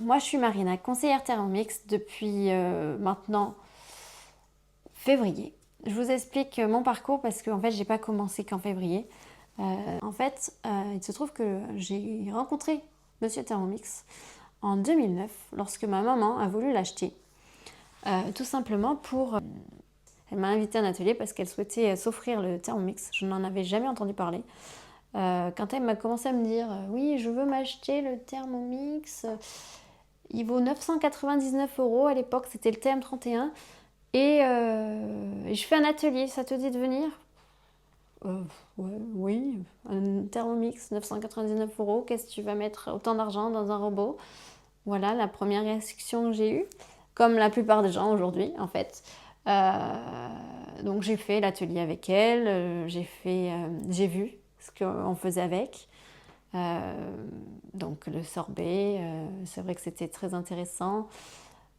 moi je suis Marina, conseillère Thermomix depuis maintenant février. Je vous explique mon parcours parce que en fait j'ai pas commencé qu'en février. Il se trouve que j'ai rencontré Monsieur Thermomix en 2009 lorsque ma maman a voulu l'acheter. Tout simplement pour... Elle m'a invitée à un atelier parce qu'elle souhaitait s'offrir le Thermomix. Je n'en avais jamais entendu parler. Quand elle m'a commencé à me dire oui, je veux m'acheter le Thermomix, il vaut 999 € à l'époque, c'était le TM31, et je fais un atelier, ça te dit de venir? Ouais, oui, un Thermomix, 999 €, qu'est-ce que tu vas mettre autant d'argent dans un robot? Voilà la première réaction que j'ai eue, comme la plupart des gens aujourd'hui en fait. Donc j'ai fait l'atelier avec elle, j'ai vu ce qu'on faisait avec. Donc le sorbet, c'est vrai que c'était très intéressant.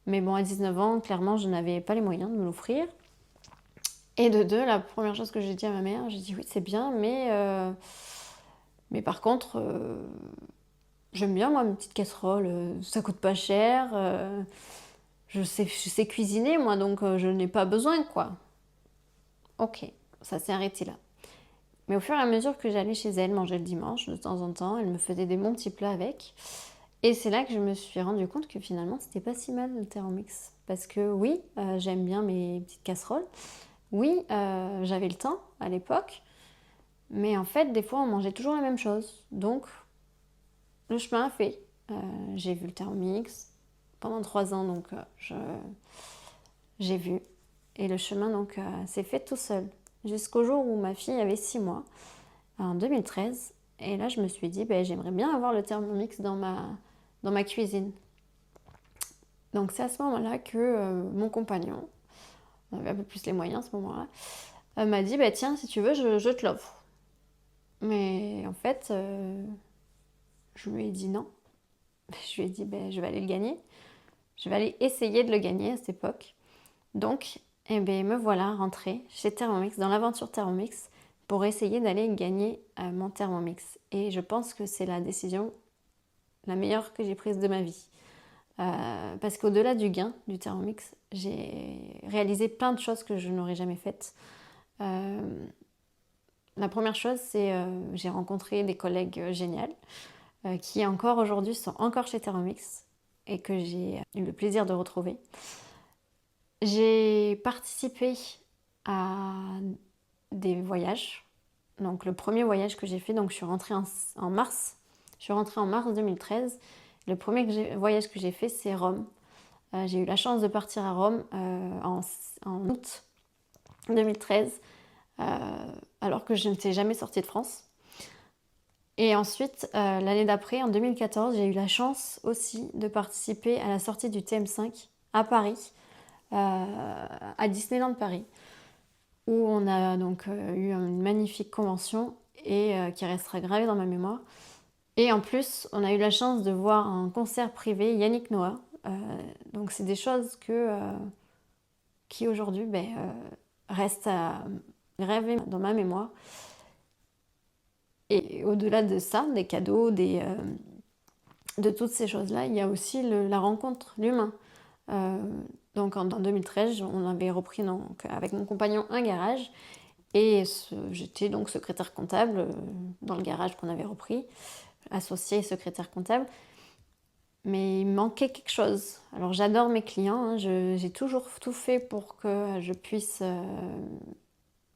Mais bon, à 19 ans, clairement, je n'avais pas les moyens de me l'offrir. Et de deux, la première chose que j'ai dit à ma mère, j'ai dit oui, c'est bien, mais par contre, j'aime bien moi une petite casserole, ça coûte pas cher, je sais cuisiner moi, donc je n'ai pas besoin quoi. Ok, ça s'est arrêté là. Mais au fur et à mesure que j'allais chez elle manger le dimanche, de temps en temps, elle me faisait des bons petits plats avec. Et c'est là que je me suis rendu compte que finalement, c'était pas si mal le Thermomix. Parce que oui, j'aime bien mes petites casseroles. Oui, j'avais le temps à l'époque. Mais en fait, des fois, on mangeait toujours la même chose. Donc, le chemin a fait. J'ai vu le Thermomix pendant 3 ans, donc j'ai vu. Et le chemin donc s'est fait tout seul. Jusqu'au jour où ma fille avait 6 mois, en 2013. Et là, je me suis dit, ben, j'aimerais bien avoir le Thermomix dans ma cuisine. Donc c'est à ce moment-là que mon compagnon, on avait un peu plus les moyens à ce moment-là, m'a dit, bah, tiens, si tu veux, je te l'offre. Mais en fait, je lui ai dit non. Je lui ai dit, ben, je vais aller le gagner. Je vais aller essayer de le gagner à cette époque. Donc, eh ben, me voilà rentrée chez Thermomix, dans l'aventure Thermomix, pour essayer d'aller gagner mon Thermomix. Et je pense que c'est la décision la meilleure que j'ai prise de ma vie. Parce qu'au-delà du gain du Thermomix, j'ai réalisé plein de choses que je n'aurais jamais faites. La première chose, c'est j'ai rencontré des collègues géniaux qui encore aujourd'hui sont encore chez Thermomix et que j'ai eu le plaisir de retrouver. J'ai participé à des voyages. Donc le premier voyage que j'ai fait, donc je suis rentrée en mars. Je suis rentrée en mars 2013. Le premier voyage que j'ai fait, c'est Rome. J'ai eu la chance de partir à Rome en août 2013, alors que je n'étais jamais sortie de France. Et ensuite, l'année d'après, en 2014, j'ai eu la chance aussi de participer à la sortie du TM5 à Paris, à Disneyland Paris, où on a donc eu une magnifique convention et qui restera gravée dans ma mémoire. Et en plus, on a eu la chance de voir un concert privé Yannick Noah. Donc c'est des choses qui aujourd'hui restent gravées dans ma mémoire. Et au-delà de ça, des cadeaux, de toutes ces choses-là, il y a aussi la rencontre, l'humain. Donc en 2013, on avait repris donc, avec mon compagnon un garage et j'étais donc secrétaire comptable dans le garage qu'on avait repris, associée secrétaire comptable. Mais il manquait quelque chose. Alors j'adore mes clients, hein, j'ai toujours tout fait pour que je puisse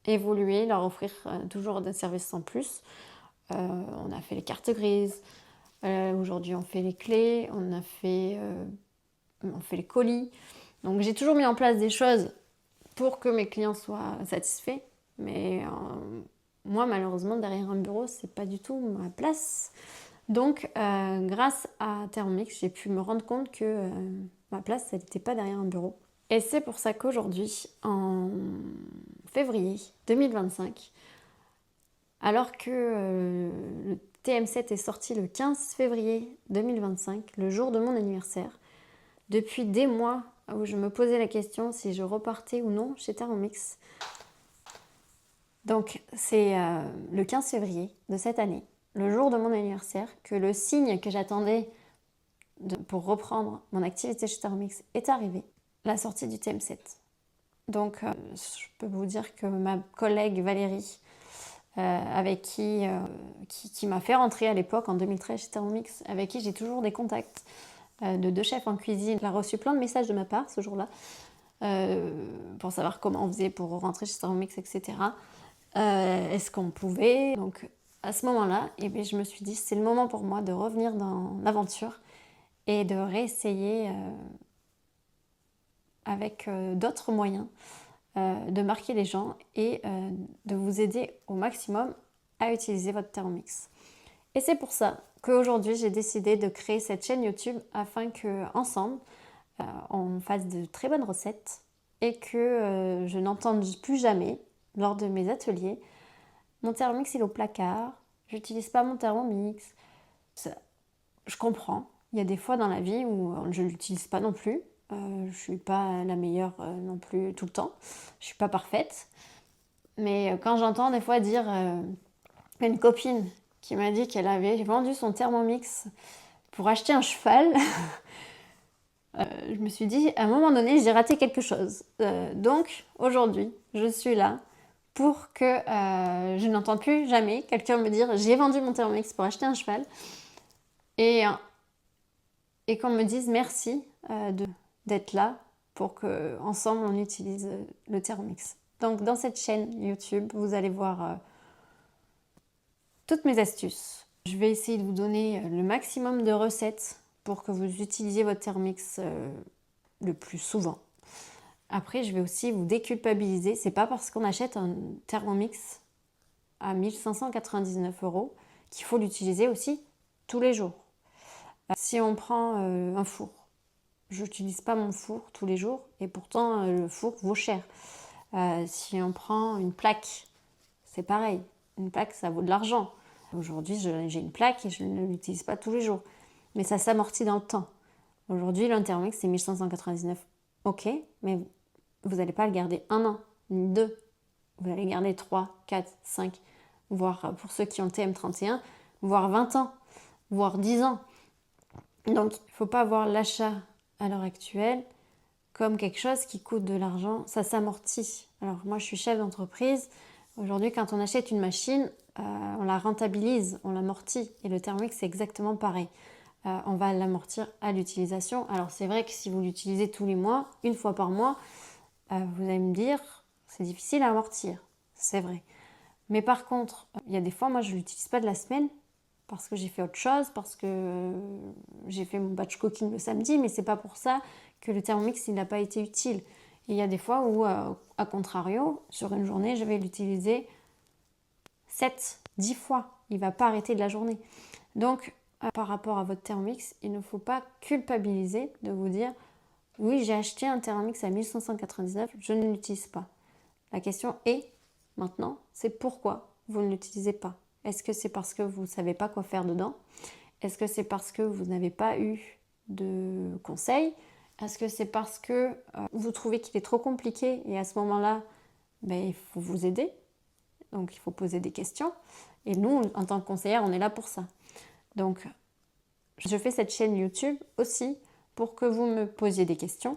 évoluer, leur offrir toujours des services en plus. On a fait les cartes grises, aujourd'hui on fait les clés, on fait les colis. Donc j'ai toujours mis en place des choses pour que mes clients soient satisfaits. Mais moi malheureusement derrière un bureau c'est pas du tout ma place. Donc grâce à Thermomix j'ai pu me rendre compte que ma place elle n'était pas derrière un bureau. Et c'est pour ça qu'aujourd'hui en février 2025, alors que le TM7 est sorti le 15 février 2025, le jour de mon anniversaire, depuis des mois où je me posais la question si je repartais ou non chez Thermomix. Donc c'est le 15 février de cette année, le jour de mon anniversaire, que le signe que j'attendais pour reprendre mon activité chez Thermomix est arrivée, la sortie du TM7. Donc, je peux vous dire que ma collègue Valérie, avec qui m'a fait rentrer à l'époque, en 2013 chez Thermomix, avec qui j'ai toujours des contacts, de deux chefs en cuisine. Elle a reçu plein de messages de ma part ce jour-là, pour savoir comment on faisait pour rentrer chez Thermomix, etc. Est-ce qu'on pouvait. Donc, à ce moment-là, je me suis dit, c'est le moment pour moi de revenir dans l'aventure et de réessayer avec d'autres moyens de marquer les gens et de vous aider au maximum à utiliser votre Thermomix. Et c'est pour ça qu'aujourd'hui j'ai décidé de créer cette chaîne YouTube afin qu'ensemble on fasse de très bonnes recettes et que je n'entende plus jamais lors de mes ateliers mon Thermomix il est au placard, j'utilise pas mon Thermomix. Je comprends, il y a des fois dans la vie où je ne l'utilise pas non plus. Je suis pas la meilleure non plus tout le temps. Je suis pas parfaite. Mais quand j'entends des fois dire une copine qui m'a dit qu'elle avait vendu son Thermomix pour acheter un cheval, je me suis dit, à un moment donné, j'ai raté quelque chose. Donc, aujourd'hui, je suis là pour que je n'entende plus jamais quelqu'un me dire j'ai vendu mon Thermomix pour acheter un cheval. Et qu'on me dise merci d'être là pour qu'ensemble on utilise le Thermomix. Donc dans cette chaîne YouTube, vous allez voir toutes mes astuces. Je vais essayer de vous donner le maximum de recettes pour que vous utilisiez votre Thermomix le plus souvent. Après, je vais aussi vous déculpabiliser. C'est pas parce qu'on achète un Thermomix à 1599 € qu'il faut l'utiliser aussi tous les jours. Si on prend un four, je n'utilise pas mon four tous les jours et pourtant le four vaut cher. Si on prend une plaque, c'est pareil. Une plaque, ça vaut de l'argent. Aujourd'hui, j'ai une plaque et je ne l'utilise pas tous les jours. Mais ça s'amortit dans le temps. Aujourd'hui, le Thermomix, c'est 1599. Ok, mais vous n'allez pas le garder 1 an, ni 2. Vous allez garder 3, 4, 5, voire pour ceux qui ont TM31, voire 20 ans, voire 10 ans. Donc, il ne faut pas voir l'achat à l'heure actuelle comme quelque chose qui coûte de l'argent, ça s'amortit. Alors moi je suis chef d'entreprise, aujourd'hui quand on achète une machine, on la rentabilise, on l'amortit, et le Thermomix c'est exactement pareil. On va l'amortir à l'utilisation. Alors c'est vrai que si vous l'utilisez tous les mois, une fois par mois, vous allez me dire, c'est difficile à amortir, c'est vrai. Mais par contre, il y a des fois, moi je ne l'utilise pas de la semaine, parce que j'ai fait autre chose, parce que j'ai fait mon batch cooking le samedi, mais c'est pas pour ça que le Thermomix il n'a pas été utile. Et il y a des fois où, à contrario, sur une journée, je vais l'utiliser 7, 10 fois. Il ne va pas arrêter de la journée. Donc, par rapport à votre Thermomix, il ne faut pas culpabiliser de vous dire « Oui, j'ai acheté un Thermomix à 1599, je ne l'utilise pas. » La question est, maintenant, c'est pourquoi vous ne l'utilisez pas. Est-ce que c'est parce que vous ne savez pas quoi faire dedans? Est-ce que c'est parce que vous n'avez pas eu de conseils? Est-ce que c'est parce que vous trouvez qu'il est trop compliqué et à ce moment-là, il faut vous aider? Donc il faut poser des questions. Et nous, en tant que conseillère, on est là pour ça. Donc je fais cette chaîne YouTube aussi pour que vous me posiez des questions.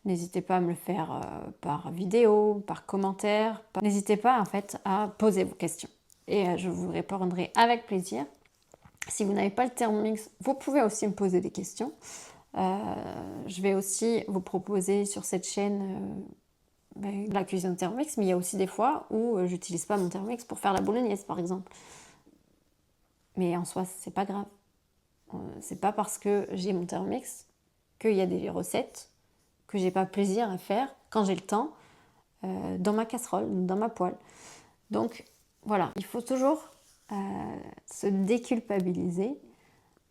N'hésitez pas à me le faire par vidéo, par commentaire. N'hésitez pas en fait à poser vos questions. Et je vous répondrai avec plaisir. Si vous n'avez pas le Thermomix, vous pouvez aussi me poser des questions. Je vais aussi vous proposer sur cette chaîne la cuisine au Thermomix, mais il y a aussi des fois où j'utilise pas mon Thermomix pour faire la bolognaise par exemple. Mais en soi, c'est pas grave. C'est pas parce que j'ai mon Thermomix qu'il y a des recettes que j'ai pas plaisir à faire quand j'ai le temps dans ma casserole, dans ma poêle. Donc voilà, il faut toujours se déculpabiliser,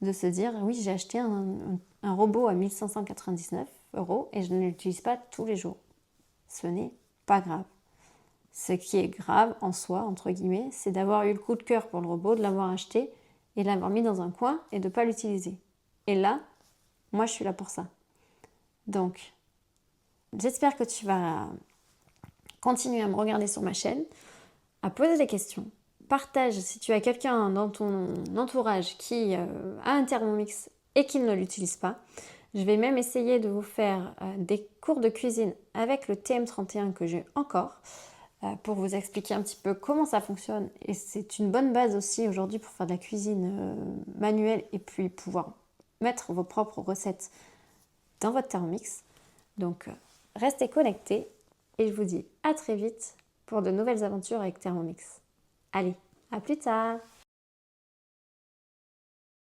de se dire oui, j'ai acheté un robot à 1599 € et je ne l'utilise pas tous les jours. Ce n'est pas grave. Ce qui est grave en soi, entre guillemets, c'est d'avoir eu le coup de cœur pour le robot, de l'avoir acheté et de l'avoir mis dans un coin et de ne pas l'utiliser. Et là, moi je suis là pour ça. Donc, j'espère que tu vas continuer à me regarder sur ma chaîne, à poser des questions. Partage si tu as quelqu'un dans ton entourage qui a un Thermomix et qui ne l'utilisent pas. Je vais même essayer de vous faire des cours de cuisine avec le TM31 que j'ai encore pour vous expliquer un petit peu comment ça fonctionne. Et c'est une bonne base aussi aujourd'hui pour faire de la cuisine manuelle et puis pouvoir mettre vos propres recettes dans votre Thermomix. Donc restez connectés et je vous dis à très vite pour de nouvelles aventures avec Thermomix. Allez, à plus tard!